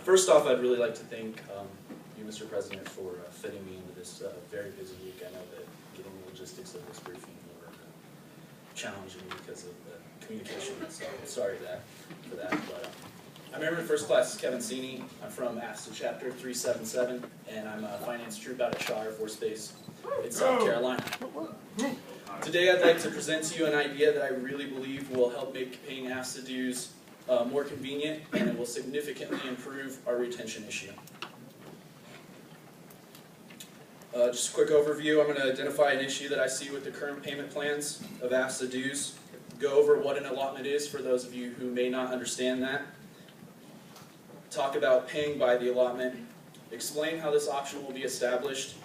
First off, I'd really like to thank you, Mr. President, for fitting me into this very busy week. I know that getting the logistics of this briefing were challenging because of the communication, so I'm sorry for that. But I'm Airman First Class Kevin Sini. I'm from AFSA Chapter 377, and I'm a finance troop out at Shaw Air Force Base in South Carolina. Today I'd like to present to you an idea that I really believe will help make paying AFSA dues more convenient, and it will significantly improve our retention issue. Just a quick overview, I'm going to identify an issue that I see with the current payment plans of AFSA dues, go over what an allotment is for those of you who may not understand that, talk about paying by the allotment, explain how this option will be established,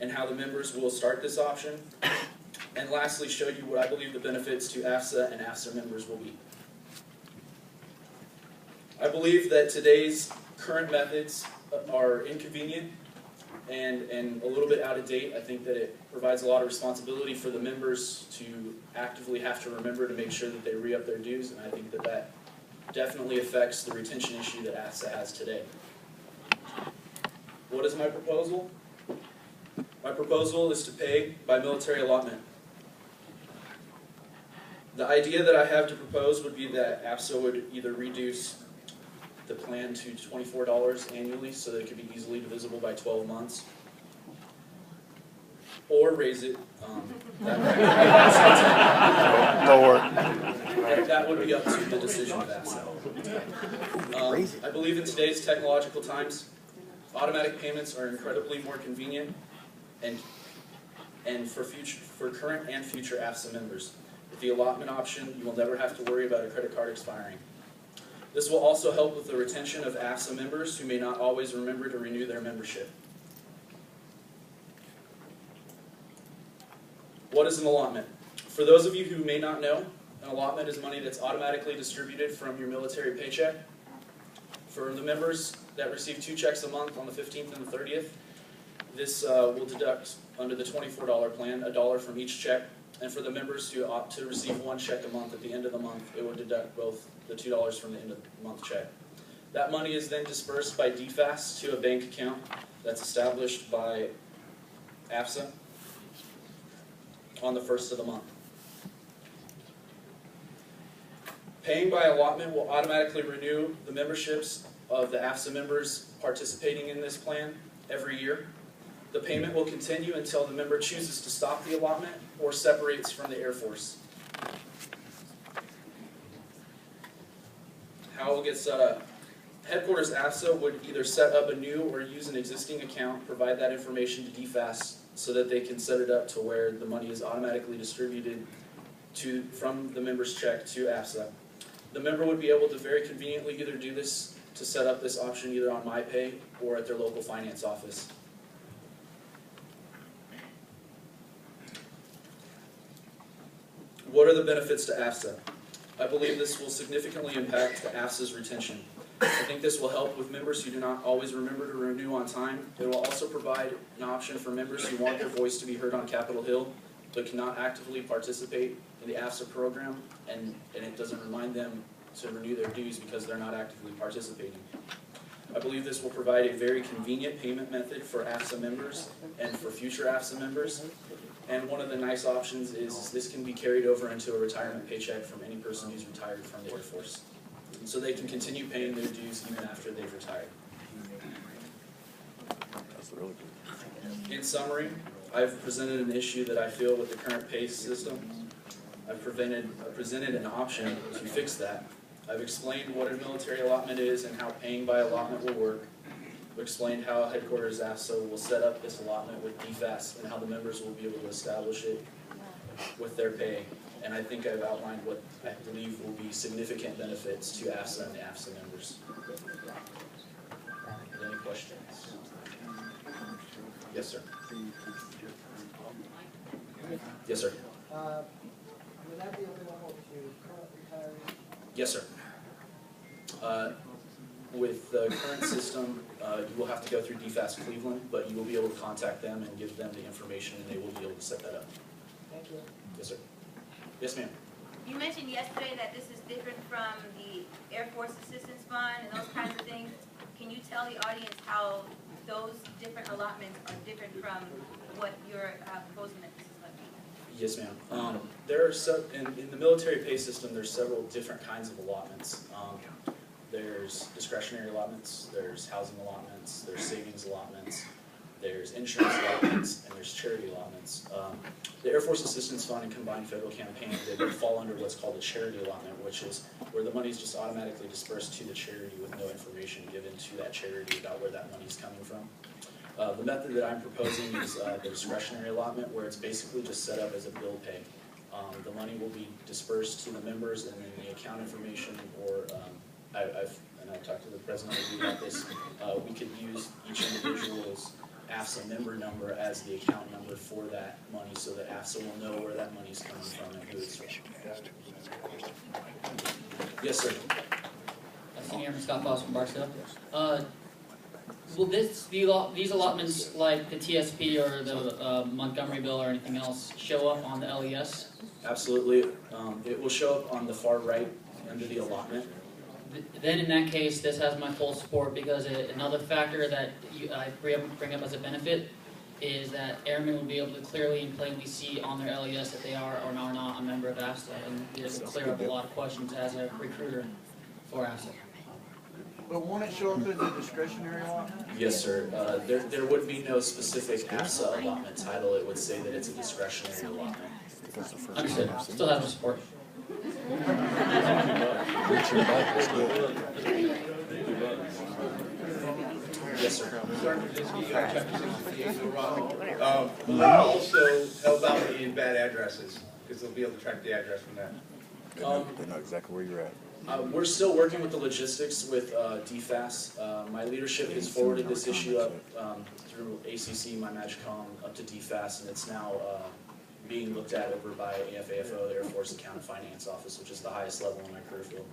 and how the members will start this option, and lastly show you what I believe the benefits to AFSA and AFSA members will be. I believe that today's current methods are inconvenient and a little bit out of date. I think that it provides a lot of responsibility for the members to actively have to remember to make sure that they re-up their dues, and I think that that definitely affects the retention issue that AFSA has today. What is my proposal? My proposal is to pay by military allotment. The idea that I have to propose would be that AFSA would either reduce the plan to $24 annually so that it could be easily divisible by 12 months, or raise it. That would be up to the decision of AFSA. I believe in today's technological times, automatic payments are incredibly more convenient and for current and future AFSA members. With the allotment option, you will never have to worry about a credit card expiring. This will also help with the retention of AFSA members who may not always remember to renew their membership. What is an allotment? For those of you who may not know, an allotment is money that's automatically distributed from your military paycheck. For the members that receive 2 checks a month on the 15th and the 30th, this will deduct, under the $24 plan, $1 from each check. And for the members who opt to receive 1 check a month at the end of the month, it will deduct both the $2 from the end of the month check. That money is then dispersed by DFAS to a bank account that's established by AFSA on the 1st of the month. Paying by allotment will automatically renew the memberships of the AFSA members participating in this plan every year. The payment will continue until the member chooses to stop the allotment or separates from the Air Force. How it will get set up. Headquarters AFSA would either set up a new or use an existing account, provide that information to DFAS so that they can set it up to where the money is automatically distributed from the member's check to AFSA. The member would be able to very conveniently either do this to set up this option either on MyPay or at their local finance office. What are the benefits to AFSA? I believe this will significantly impact the AFSA's retention. I think this will help with members who do not always remember to renew on time. It will also provide an option for members who want their voice to be heard on Capitol Hill but cannot actively participate in the AFSA program, and it doesn't remind them to renew their dues because they're not actively participating. I believe this will provide a very convenient payment method for AFSA members and for future AFSA members. And one of the nice options is this can be carried over into a retirement paycheck from any person who's retired from the Air Force. So they can continue paying their dues even after they've retired. In summary, I've presented an issue that I feel with the current pay system. I've presented an option to fix that. I've explained what a military allotment is and how paying by allotment will work. I've explained how Headquarters AFSA will set up this allotment with DFAS and how the members will be able to establish it with their pay. And I think I've outlined what I believe will be significant benefits to AFSA and the AFSA members. Any questions? Yes, sir. Yes, sir. Would that be available to current retirees? Yes, sir. With the current system, you will have to go through DFAS Cleveland, but you will be able to contact them and give them the information, and they will be able to set that up. Thank you. Yes, sir. Yes, ma'am. You mentioned yesterday that this is different from the Air Force Assistance Fund and those kinds of things. can you tell the audience how those different allotments are different from what you're proposing that this is going to be? Yes, ma'am. There are in the military pay system, there's several different kinds of allotments. There's discretionary allotments, there's housing allotments, there's savings allotments, there's insurance allotments, and there's charity allotments. The Air Force Assistance Fund and Combined Federal Campaign, they would fall under what's called a charity allotment, which is where the money is just automatically dispersed to the charity with no information given to that charity about where that money is coming from. The method that I'm proposing is the discretionary allotment, where it's basically just set up as a bill pay. The money will be dispersed to the members, and then the account information, or I've talked to the president about this, we could use each individual's AFSA member number as the account number for that money, so that AFSA will know where that money's coming from and who it's from. Yes, sir. Senior Airman Scott Foss from Barstow. Will these allotments, like the TSP or the Montgomery bill or anything else, show up on the LES? Absolutely. It will show up on the far right under the allotment. Then in that case, this has my full support, because another factor that I bring up as a benefit is that airmen will be able to clearly and plainly see on their LES that they are or are not a member of AFSA, and it will clear up a lot of questions as a recruiter for AFSA. But won't it show up in the discretionary allotment? Yes, sir. There would be no specific AFSA allotment title. It would say that it's a discretionary allotment. Understood. Still has my support. Yes, sir. Also, how about in bad addresses? Because they'll be able to track the address from that. They know exactly where you're at. We're still working with the logistics with DFAS. My leadership has forwarded this issue up through ACC, my MAGCOM, up to DFAS, and it's now being looked at over by AFAFO, the Air Force Account and Finance Office, which is the highest level in my career field.